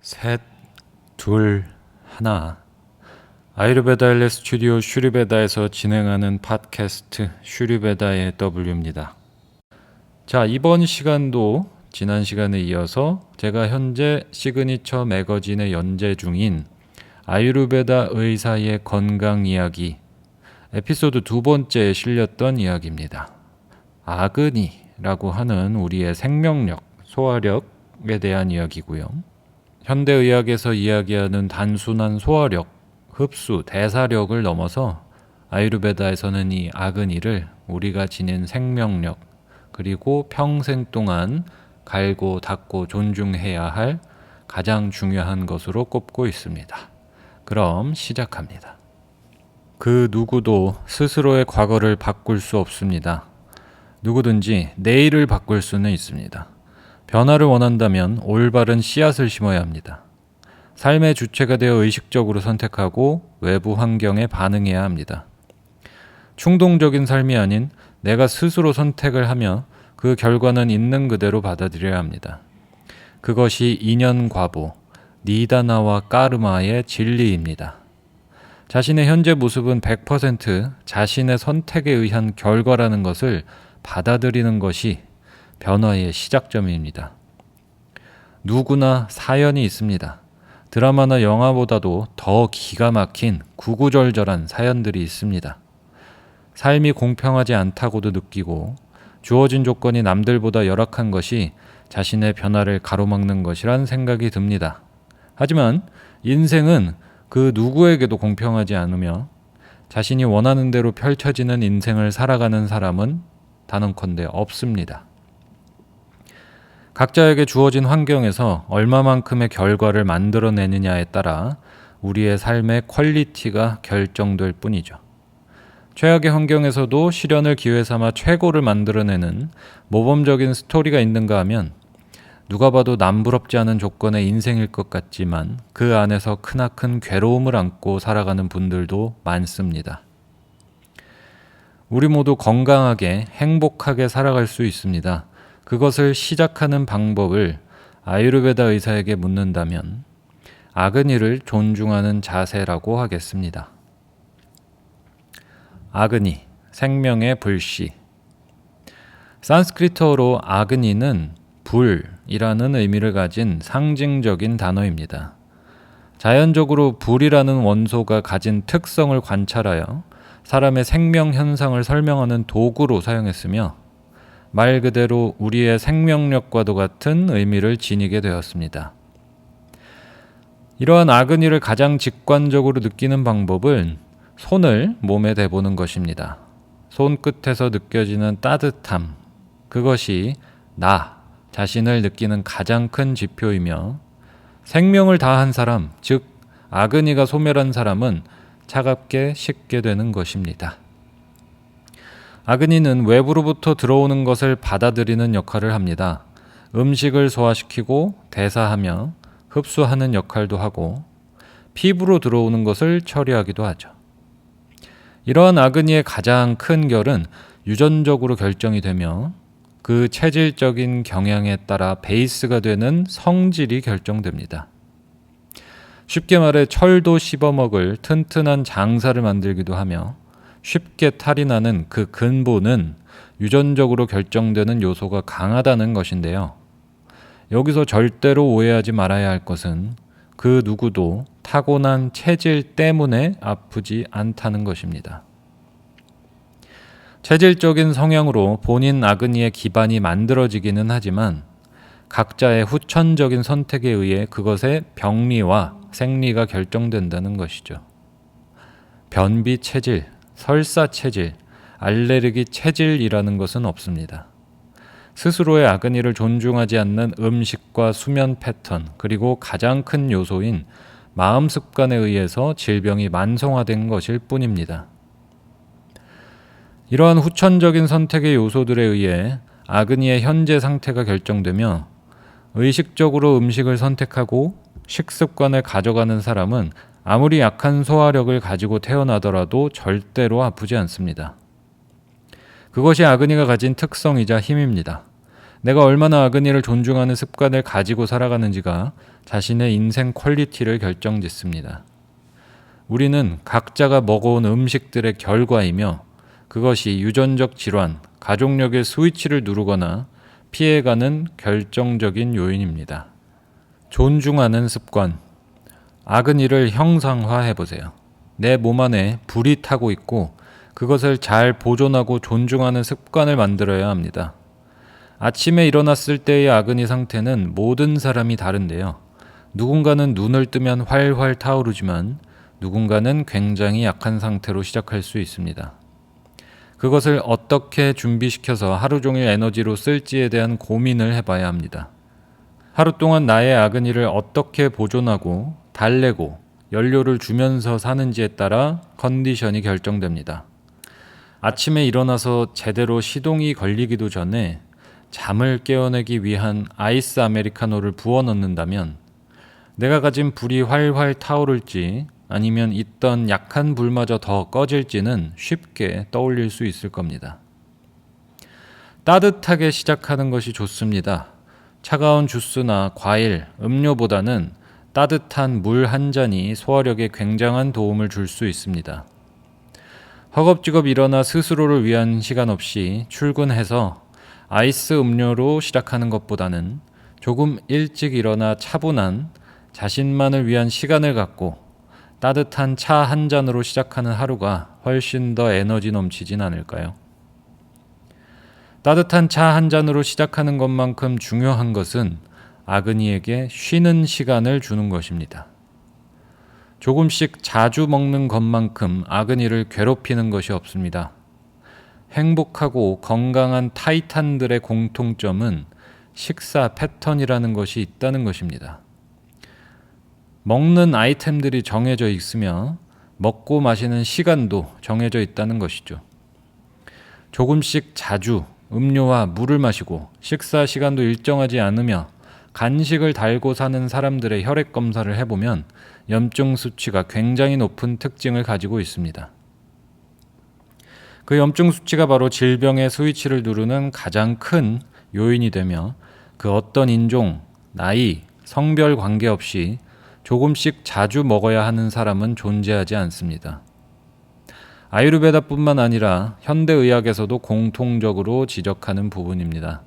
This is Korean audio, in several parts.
셋, 둘, 하나. 아유르베다 일레 스튜디오 슈리베다에서 진행하는 팟캐스트 슈리베다의 W입니다. 자, 이번 시간도 지난 시간에 이어서 제가 현재 시그니처 매거진에 연재 중인 아유르베다 의사의 건강 이야기 에피소드 2번째에 실렸던 이야기입니다. 아그니라고 하는 우리의 생명력, 소화력에 대한 이야기고요. 현대의학에서 이야기하는 단순한 소화력, 흡수, 대사력을 넘어서 아유르베다에서는 이 아그니를 우리가 지닌 생명력, 그리고 평생 동안 갈고 닦고 존중해야 할 가장 중요한 것으로 꼽고 있습니다. 그럼 시작합니다. 그 누구도 스스로의 과거를 바꿀 수 없습니다. 누구든지 내일을 바꿀 수는 있습니다. 변화를 원한다면 올바른 씨앗을 심어야 합니다. 삶의 주체가 되어 의식적으로 선택하고 외부 환경에 반응해야 합니다. 충동적인 삶이 아닌 내가 스스로 선택을 하며 그 결과는 있는 그대로 받아들여야 합니다. 그것이 인연과보, 니다나와 까르마의 진리입니다. 자신의 현재 모습은 100% 자신의 선택에 의한 결과라는 것을 받아들이는 것이 변화의 시작점입니다. 누구나 사연이 있습니다. 드라마나 영화보다도 더 기가 막힌 구구절절한 사연들이 있습니다. 삶이 공평하지 않다고도 느끼고 주어진 조건이 남들보다 열악한 것이 자신의 변화를 가로막는 것이란 생각이 듭니다. 하지만 인생은 그 누구에게도 공평하지 않으며 자신이 원하는 대로 펼쳐지는 인생을 살아가는 사람은 단언컨대 없습니다. 각자에게 주어진 환경에서 얼마만큼의 결과를 만들어내느냐에 따라 우리의 삶의 퀄리티가 결정될 뿐이죠. 최악의 환경에서도 실현을 기회 삼아 최고를 만들어내는 모범적인 스토리가 있는가 하면 누가 봐도 남부럽지 않은 조건의 인생일 것 같지만 그 안에서 크나큰 괴로움을 안고 살아가는 분들도 많습니다. 우리 모두 건강하게 행복하게 살아갈 수 있습니다. 그것을 시작하는 방법을 아유르베다 의사에게 묻는다면 아그니를 존중하는 자세라고 하겠습니다. 아그니, 생명의 불씨. 산스크리트어로 아그니는 불이라는 의미를 가진 상징적인 단어입니다. 자연적으로 불이라는 원소가 가진 특성을 관찰하여 사람의 생명 현상을 설명하는 도구로 사용했으며 말 그대로 우리의 생명력과도 같은 의미를 지니게 되었습니다. 이러한 아그니를 가장 직관적으로 느끼는 방법은 손을 몸에 대보는 것입니다. 손끝에서 느껴지는 따뜻함, 그것이 나 자신을 느끼는 가장 큰 지표이며 생명을 다한 사람, 즉 아그니가 소멸한 사람은 차갑게 식게 되는 것입니다. 아그니는 외부로부터 들어오는 것을 받아들이는 역할을 합니다. 음식을 소화시키고 대사하며 흡수하는 역할도 하고 피부로 들어오는 것을 처리하기도 하죠. 이러한 아그니의 가장 큰 결은 유전적으로 결정이 되며 그 체질적인 경향에 따라 베이스가 되는 성질이 결정됩니다. 쉽게 말해 철도 씹어먹을 튼튼한 장사를 만들기도 하며 쉽게 탈이 나는 그 근본은 유전적으로 결정되는 요소가 강하다는 것인데요. 여기서 절대로 오해하지 말아야 할 것은 그 누구도 타고난 체질 때문에 아프지 않다는 것입니다. 체질적인 성향으로 본인 아그니의 기반이 만들어지기는 하지만 각자의 후천적인 선택에 의해 그것의 병리와 생리가 결정된다는 것이죠. 변비 체질, 설사 체질, 알레르기 체질이라는 것은 없습니다. 스스로의 아그니를 존중하지 않는 음식과 수면 패턴, 그리고 가장 큰 요소인 마음 습관에 의해서 질병이 만성화된 것일 뿐입니다. 이러한 후천적인 선택의 요소들에 의해 아그니의 현재 상태가 결정되며 의식적으로 음식을 선택하고 식습관을 가져가는 사람은 아무리 약한 소화력을 가지고 태어나더라도 절대로 아프지 않습니다. 그것이 아그니가 가진 특성이자 힘입니다. 내가 얼마나 아그니를 존중하는 습관을 가지고 살아가는지가 자신의 인생 퀄리티를 결정짓습니다. 우리는 각자가 먹어온 음식들의 결과이며 그것이 유전적 질환, 가족력의 스위치를 누르거나 피해가는 결정적인 요인입니다. 존중하는 습관. 아그니를 형상화해보세요. 내 몸 안에 불이 타고 있고 그것을 잘 보존하고 존중하는 습관을 만들어야 합니다. 아침에 일어났을 때의 아그니 상태는 모든 사람이 다른데요. 누군가는 눈을 뜨면 활활 타오르지만 누군가는 굉장히 약한 상태로 시작할 수 있습니다. 그것을 어떻게 준비시켜서 하루 종일 에너지로 쓸지에 대한 고민을 해봐야 합니다. 하루 동안 나의 아그니를 어떻게 보존하고 달래고 연료를 주면서 사는지에 따라 컨디션이 결정됩니다. 아침에 일어나서 제대로 시동이 걸리기도 전에 잠을 깨어내기 위한 아이스 아메리카노를 부어 넣는다면 내가 가진 불이 활활 타오를지 아니면 있던 약한 불마저 더 꺼질지는 쉽게 떠올릴 수 있을 겁니다. 따뜻하게 시작하는 것이 좋습니다. 차가운 주스나 과일, 음료보다는 따뜻한 물 한 잔이 소화력에 굉장한 도움을 줄 수 있습니다. 허겁지겁 일어나 스스로를 위한 시간 없이 출근해서 아이스 음료로 시작하는 것보다는 조금 일찍 일어나 차분한 자신만을 위한 시간을 갖고 따뜻한 차 한 잔으로 시작하는 하루가 훨씬 더 에너지 넘치진 않을까요? 따뜻한 차 한 잔으로 시작하는 것만큼 중요한 것은 아그니에게 쉬는 시간을 주는 것입니다. 조금씩 자주 먹는 것만큼 아그니를 괴롭히는 것이 없습니다. 행복하고 건강한 타이탄들의 공통점은 식사 패턴이라는 것이 있다는 것입니다. 먹는 아이템들이 정해져 있으며 먹고 마시는 시간도 정해져 있다는 것이죠. 조금씩 자주 음료와 물을 마시고 식사 시간도 일정하지 않으며 간식을 달고 사는 사람들의 혈액 검사를 해보면 염증 수치가 굉장히 높은 특징을 가지고 있습니다. 그 염증 수치가 바로 질병의 스위치를 누르는 가장 큰 요인이 되며 그 어떤 인종, 나이, 성별 관계없이 조금씩 자주 먹어야 하는 사람은 존재하지 않습니다. 아유르베다뿐만 아니라 현대의학에서도 공통적으로 지적하는 부분입니다.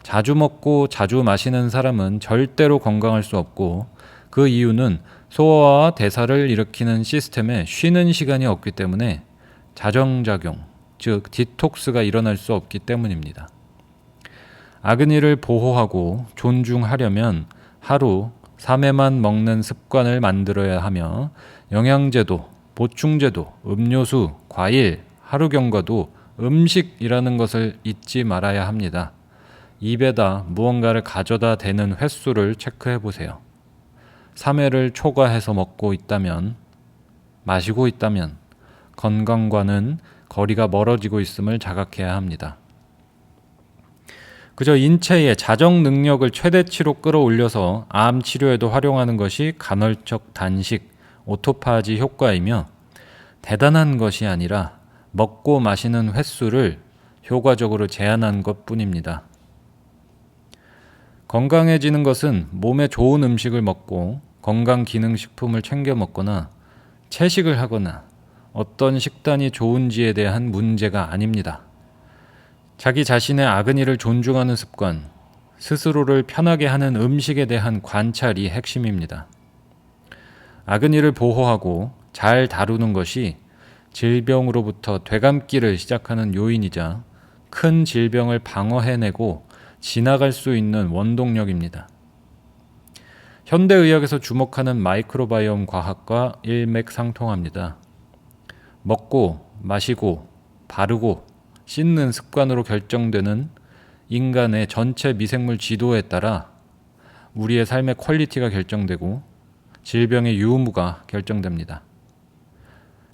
자주 먹고 자주 마시는 사람은 절대로 건강할 수 없고 그 이유는 소화와 대사를 일으키는 시스템에 쉬는 시간이 없기 때문에 자정작용, 즉 디톡스가 일어날 수 없기 때문입니다. 아그니를 보호하고 존중하려면 하루 3회만 먹는 습관을 만들어야 하며 영양제도, 보충제도, 음료수, 과일, 하루 경과도 음식이라는 것을 잊지 말아야 합니다. 입에다 무언가를 가져다 대는 횟수를 체크해 보세요. 3회를 초과해서 먹고 있다면, 마시고 있다면 건강과는 거리가 멀어지고 있음을 자각해야 합니다. 그저 인체의 자정 능력을 최대치로 끌어올려서 암 치료에도 활용하는 것이 간헐적 단식, 오토파지 효과이며 대단한 것이 아니라 먹고 마시는 횟수를 효과적으로 제한한 것뿐입니다. 건강해지는 것은 몸에 좋은 음식을 먹고 건강기능식품을 챙겨 먹거나 채식을 하거나 어떤 식단이 좋은지에 대한 문제가 아닙니다. 자기 자신의 아그니를 존중하는 습관, 스스로를 편하게 하는 음식에 대한 관찰이 핵심입니다. 아그니를 보호하고 잘 다루는 것이 질병으로부터 되감기를 시작하는 요인이자 큰 질병을 방어해내고 지나갈 수 있는 원동력입니다. 현대의학에서 주목하는 마이크로바이옴 과학과 일맥상통합니다. 먹고, 마시고, 바르고, 씻는 습관으로 결정되는 인간의 전체 미생물 지도에 따라 우리의 삶의 퀄리티가 결정되고 질병의 유무가 결정됩니다.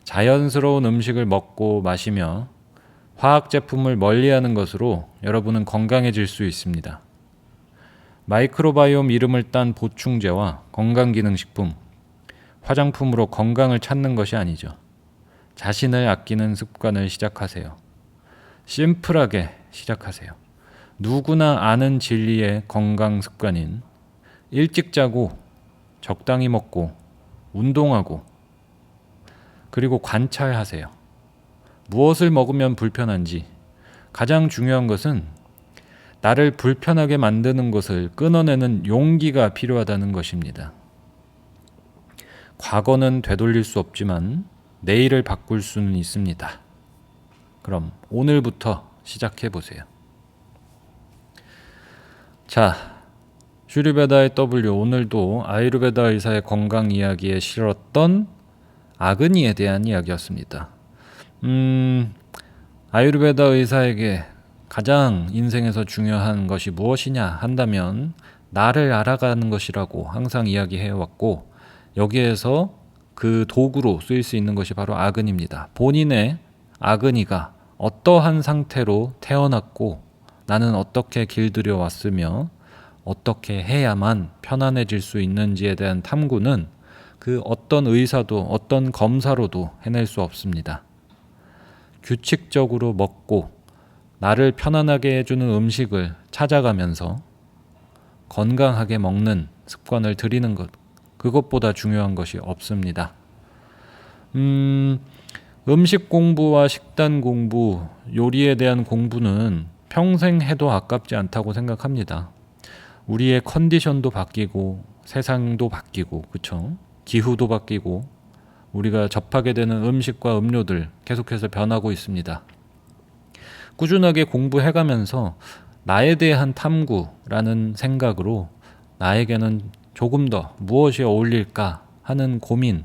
자연스러운 음식을 먹고 마시며 화학 제품을 멀리하는 것으로 여러분은 건강해질 수 있습니다. 마이크로바이옴 이름을 딴 보충제와 건강기능식품, 화장품으로 건강을 찾는 것이 아니죠. 자신을 아끼는 습관을 시작하세요. 심플하게 시작하세요. 누구나 아는 진리의 건강 습관인 일찍 자고 적당히 먹고 운동하고 그리고 관찰하세요. 무엇을 먹으면 불편한지. 가장 중요한 것은 나를 불편하게 만드는 것을 끊어내는 용기가 필요하다는 것입니다. 과거는 되돌릴 수 없지만 내일을 바꿀 수는 있습니다. 그럼 오늘부터 시작해 보세요. 자, 슈리베다의 W, 오늘도 아유르베다 의사의 건강 이야기에 실었던 아그니에 대한 이야기였습니다. 아유르베다 의사에게 가장 인생에서 중요한 것이 무엇이냐 한다면 나를 알아가는 것이라고 항상 이야기해왔고, 여기에서 그 도구로 쓰일 수 있는 것이 바로 아그니입니다. 본인의 아그니가 어떠한 상태로 태어났고 나는 어떻게 길들여 왔으며 어떻게 해야만 편안해질 수 있는지에 대한 탐구는 그 어떤 의사도 어떤 검사로도 해낼 수 없습니다. 규칙적으로 먹고 나를 편안하게 해주는 음식을 찾아가면서 건강하게 먹는 습관을 들이는 것, 그것보다 중요한 것이 없습니다. 음식 공부와 식단 공부, 요리에 대한 공부는 평생 해도 아깝지 않다고 생각합니다. 우리의 컨디션도 바뀌고 세상도 바뀌고, 그쵸? 기후도 바뀌고 우리가 접하게 되는 음식과 음료들 계속해서 변하고 있습니다. 꾸준하게 공부해가면서 나에 대한 탐구라는 생각으로 나에게는 조금 더 무엇이 어울릴까 하는 고민,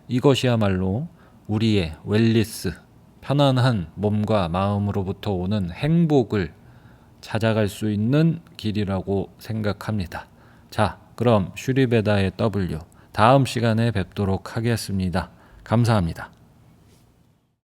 이것이야말로 우리의 웰리스, 편안한 몸과 마음으로부터 오는 행복을 찾아갈 수 있는 길이라고 생각합니다. 자, 그럼 슈리베다의 W, 다음 시간에 뵙도록 하겠습니다. 감사합니다.